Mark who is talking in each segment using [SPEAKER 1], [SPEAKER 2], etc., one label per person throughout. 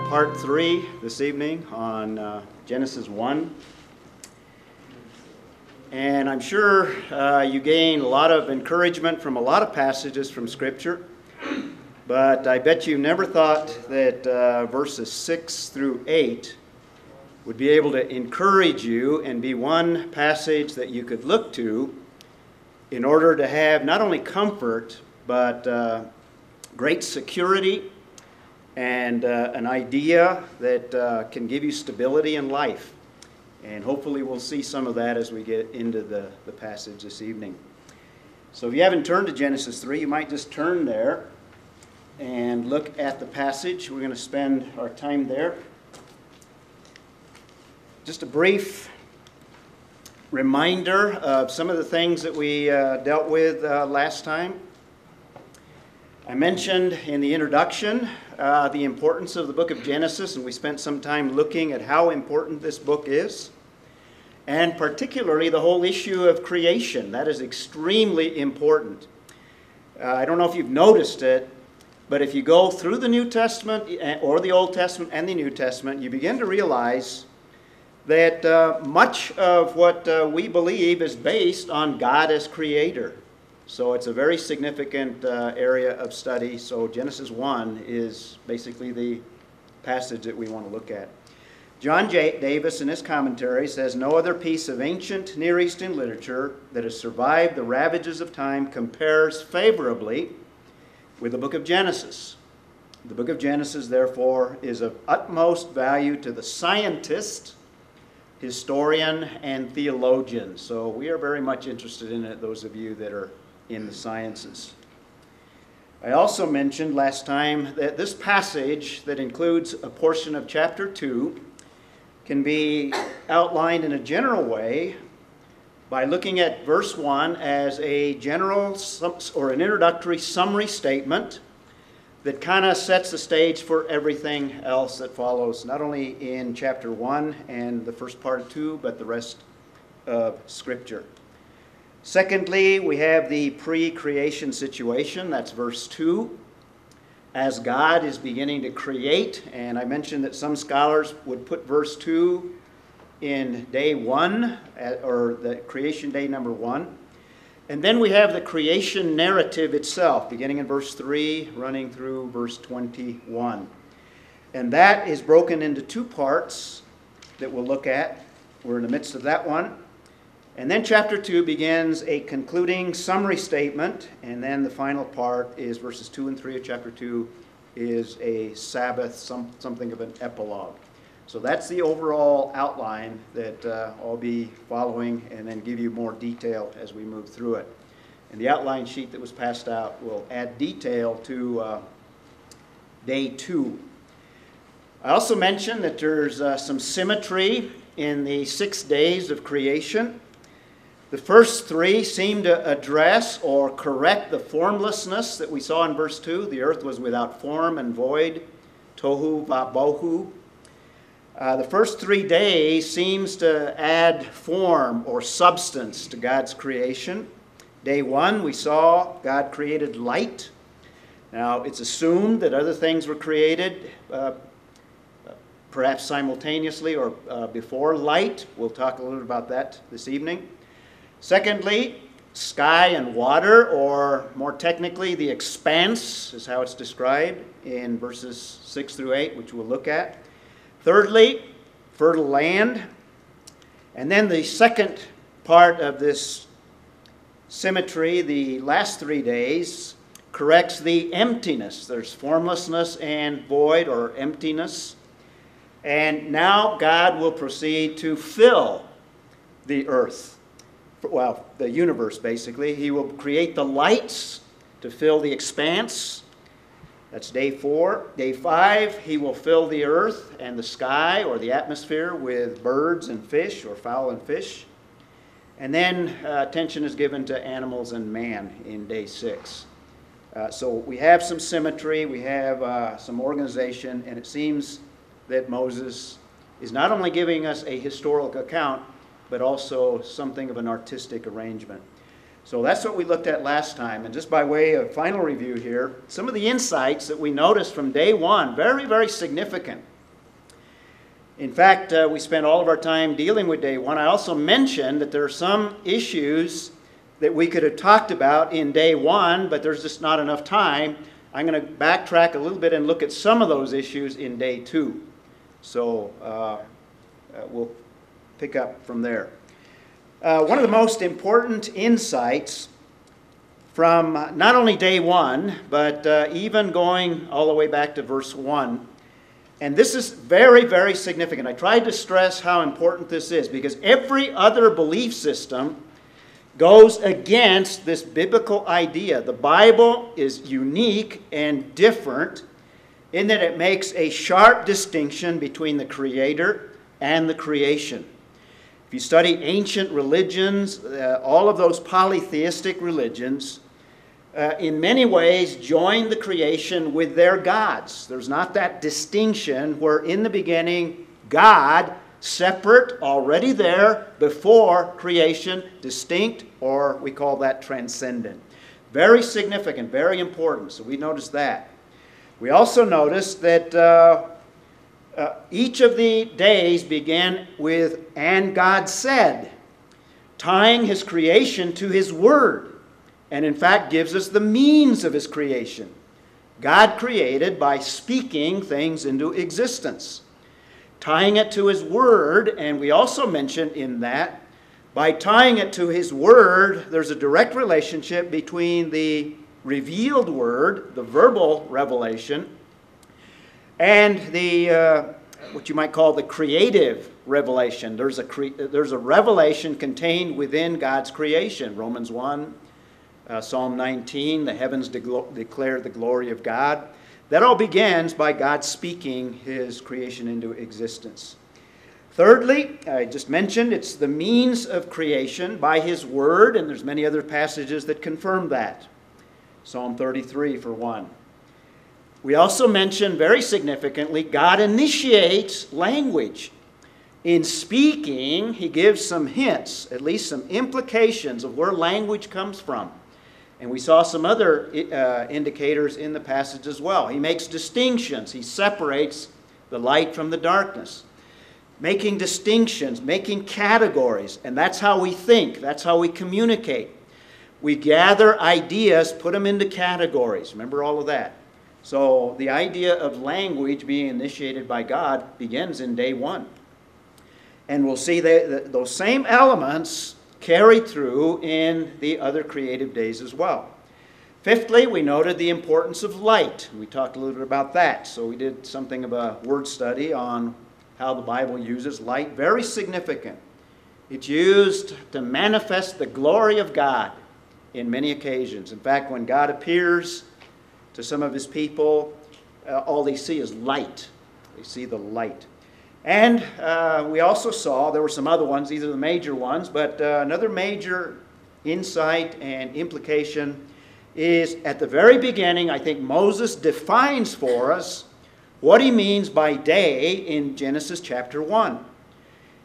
[SPEAKER 1] part 3 this evening on Genesis 1. And I'm sure you gain a lot of encouragement from a lot of passages from Scripture. But I bet you never thought that verses 6 through 8 would be able to encourage you and be one passage that you could look to in order to have not only comfort, but great security and an idea that can give you stability in life. And hopefully we'll see some of that as we get into the passage this evening. So if you haven't turned to Genesis 3, you might just turn there and look at the passage. We're going to spend our time there. Just a brief reminder of some of the things that we dealt with last time. I mentioned in the introduction the importance of the book of Genesis, and we spent some time looking at how important this book is, and particularly the whole issue of creation. That is extremely important. I don't know if you've noticed it, but if you go through the New Testament, or the Old Testament and the New Testament, you begin to realize that much of what we believe is based on God as creator. So it's a very significant area of study. So Genesis 1 is basically the passage that we want to look at. John J. Davis in his commentary says, "No other piece of ancient Near Eastern literature that has survived the ravages of time compares favorably with the book of Genesis. The book of Genesis, therefore, is of utmost value to the scientist, historian, and theologian." So we are very much interested in it, those of you that are in the sciences. I also mentioned last time that this passage that includes a portion of chapter 2 can be outlined in a general way by looking at verse 1 as a general or an introductory summary statement that kind of sets the stage for everything else that follows, not only in chapter 1 and the first part of 2, but the rest of Scripture. Secondly, we have the pre-creation situation. That's verse 2. As God is beginning to create, and I mentioned that some scholars would put verse 2 in day 1, or the creation day number 1. And then we have the creation narrative itself, beginning in verse 3, running through verse 21. And that is broken into 2 parts that we'll look at. We're in the midst of that one. And then chapter 2 begins a concluding summary statement, and then the final part is verses 2 and 3 of chapter 2 is a Sabbath, something of an epilogue. So that's the overall outline that I'll be following and then give you more detail as we move through it. And the outline sheet that was passed out will add detail to day 2. I also mentioned that there's some symmetry in the 6 days of creation. The first 3 seem to address or correct the formlessness that we saw in verse 2. The earth was without form and void, tohu vabohu. The first 3 days seems to add form or substance to God's creation. Day 1, we saw God created light. Now, it's assumed that other things were created, perhaps simultaneously or before light. We'll talk a little about that this evening. Secondly, sky and water, or more technically, the expanse is how it's described in verses 6 through 8, which we'll look at. Thirdly, fertile land. And then the second part of this symmetry, the last 3 days, corrects the emptiness. There's formlessness and void or emptiness. And now God will proceed to fill the earth. Well, the universe, basically. He will create the lights to fill the expanse. That's day 4. Day 5, he will fill the earth and the sky or the atmosphere with birds and fish, or fowl and fish. And then attention is given to animals and man in day 6. So we have some symmetry, we have some organization, and it seems that Moses is not only giving us a historical account, but also something of an artistic arrangement. So that's what we looked at last time. And just by way of final review here, some of the insights that we noticed from day one, very, very significant. In fact, we spent all of our time dealing with day 1. I also mentioned that there are some issues that we could have talked about in day 1, but there's just not enough time. I'm going to backtrack a little bit and look at some of those issues in day 2. So we'll pick up from there. One of the most important insights from not only day 1, but even going all the way back to verse 1. And this is very, very significant. I tried to stress how important this is because every other belief system goes against this biblical idea. The Bible is unique and different in that it makes a sharp distinction between the Creator and the creation. If you study ancient religions, all of those polytheistic religions, in many ways join the creation with their gods. There's not that distinction where in the beginning God, separate, already there before creation, distinct, or we call that transcendent. Very significant, very important. So we notice that. We also notice that each of the days began with, "And God said," tying His creation to His Word, and in fact gives us the means of His creation. God created by speaking things into existence, tying it to His Word, and we also mentioned in that, by tying it to His Word, there's a direct relationship between the revealed Word, the verbal revelation, and the what you might call the creative revelation. There's a revelation contained within God's creation. Romans 1, Psalm 19, the heavens declare the glory of God. That all begins by God speaking His creation into existence. Thirdly, I just mentioned it's the means of creation by His Word, and there's many other passages that confirm that. Psalm 33 for one. We also mentioned very significantly God initiates language. In speaking, He gives some hints, at least some implications of where language comes from. And we saw some other indicators in the passage as well. He makes distinctions. He separates the light from the darkness. Making distinctions, making categories. And that's how we think. That's how we communicate. We gather ideas, put them into categories. Remember all of that. So the idea of language being initiated by God begins in day 1. And we'll see that those same elements carried through in the other creative days as well. Fifthly, we noted the importance of light. We talked a little bit about that. So we did something of a word study on how the Bible uses light. Very significant. It's used to manifest the glory of God in many occasions. In fact, when God appears to some of His people, all they see is light. They see the light. And we also saw, there were some other ones, these are the major ones, but another major insight and implication is at the very beginning, I think Moses defines for us what he means by day in Genesis chapter 1.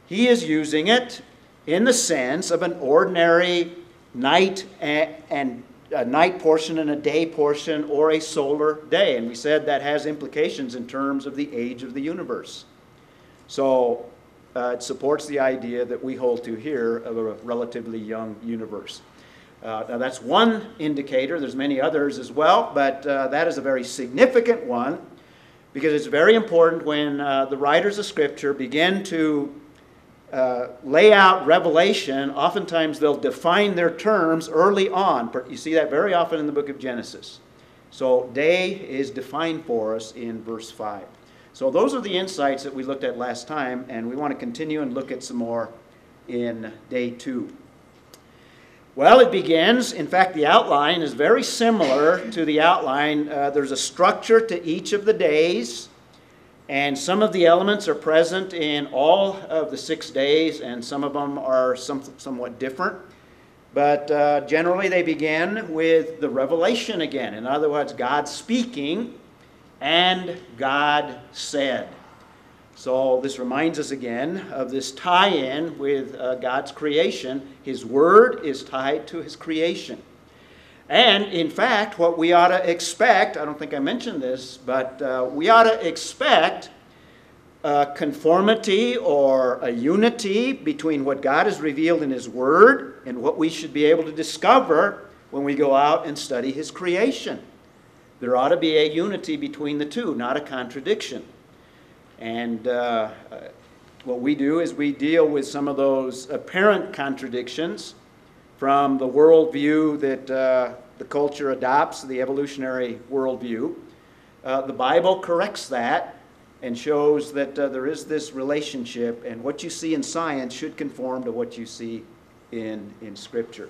[SPEAKER 1] He is using it in the sense of an ordinary night and a night portion and a day portion, or a solar day. And we said that has implications in terms of the age of the universe. So it supports the idea that we hold to here of a relatively young universe. Now that's one indicator. There's many others as well, but that is a very significant one because it's very important when the writers of Scripture begin to lay out revelation. Oftentimes they'll define their terms early on. You see that very often in the book of Genesis. So day is defined for us in verse 5. So those are the insights that we looked at last time, and we want to continue and look at some more in day 2. Well, it begins, in fact, the outline is very similar to the outline. There's a structure to each of the days, and some of the elements are present in all of the 6 days, and some of them are somewhat different. But generally they begin with the revelation again. In other words, God speaking, and God said. So this reminds us again of this tie-in with God's creation. His Word is tied to His creation. And in fact, what we ought to expect, I don't think I mentioned this, but we ought to expect a conformity or a unity between what God has revealed in His Word and what we should be able to discover when we go out and study His creation. There ought to be a unity between the two, not a contradiction. And what we do is we deal with some of those apparent contradictions from the worldview that the culture adopts, the evolutionary worldview. The Bible corrects that and shows that there is this relationship, and what you see in science should conform to what you see in Scripture.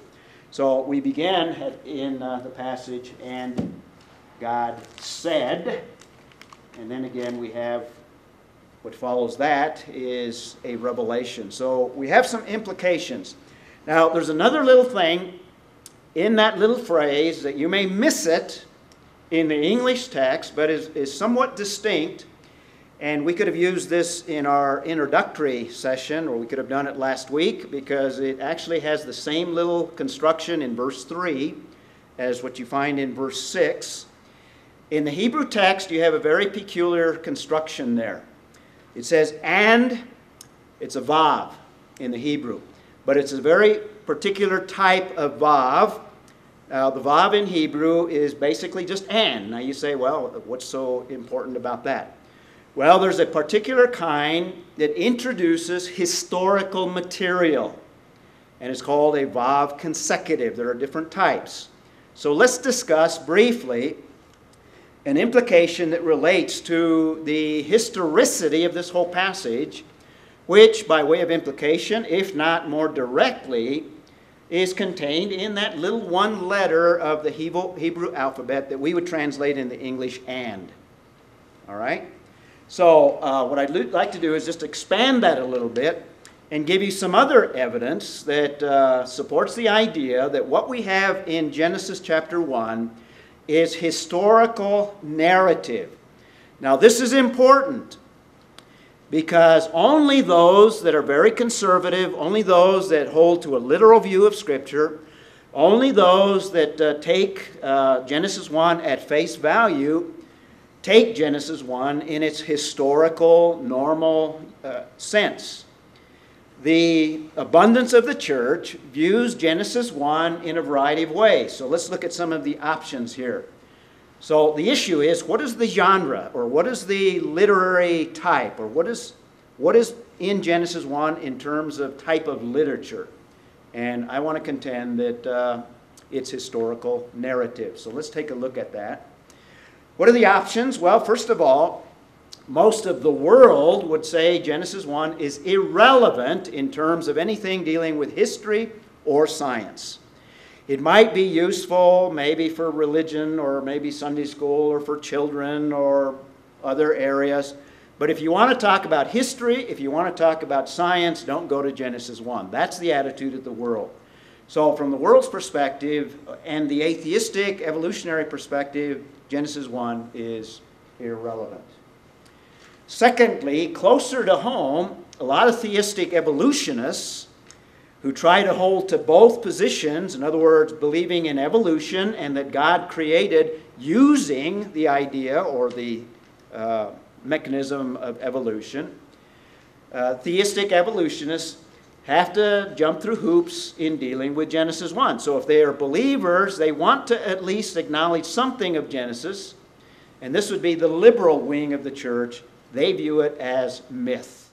[SPEAKER 1] So we began in the passage, and God said, and then again we have what follows that is a revelation. So we have some implications. Now there's another little thing in that little phrase that you may miss it in the English text, but is somewhat distinct. And we could have used this in our introductory session, or we could have done it last week, because it actually has the same little construction in verse 3 as what you find in verse 6. In the Hebrew text, you have a very peculiar construction there. It says, and, it's a vav in the Hebrew, but it's a very particular type of vav. The vav in Hebrew is basically just and. Now you say, well, what's so important about that? Well, there's a particular kind that introduces historical material, and it's called a vav consecutive. There are different types. So let's discuss briefly an implication that relates to the historicity of this whole passage, which, by way of implication, if not more directly, is contained in that little one letter of the Hebrew alphabet that we would translate into English and. All right? So what I'd like to do is just expand that a little bit and give you some other evidence that supports the idea that what we have in Genesis chapter 1 is historical narrative. Now this is important because only those that are very conservative, only those that hold to a literal view of Scripture, only those that take Genesis 1 at face value, take Genesis 1 in its historical, normal sense. The abundance of the church views Genesis 1 in a variety of ways. So let's look at some of the options here. So the issue is, what is the genre, or what is the literary type, or what is in Genesis 1 in terms of type of literature? And I want to contend that it's historical narrative. So let's take a look at that. What are the options? Well, first of all, most of the world would say Genesis 1 is irrelevant in terms of anything dealing with history or science. It might be useful maybe for religion or maybe Sunday school or for children or other areas. But if you want to talk about history, if you want to talk about science, don't go to Genesis 1. That's the attitude of the world. So from the world's perspective and the atheistic evolutionary perspective, Genesis 1 is irrelevant. Secondly, closer to home, a lot of theistic evolutionists who try to hold to both positions, in other words, believing in evolution and that God created using the idea or the mechanism of evolution, theistic evolutionists have to jump through hoops in dealing with Genesis 1. So if they are believers, they want to at least acknowledge something of Genesis, and this would be the liberal wing of the church. They view it as myth.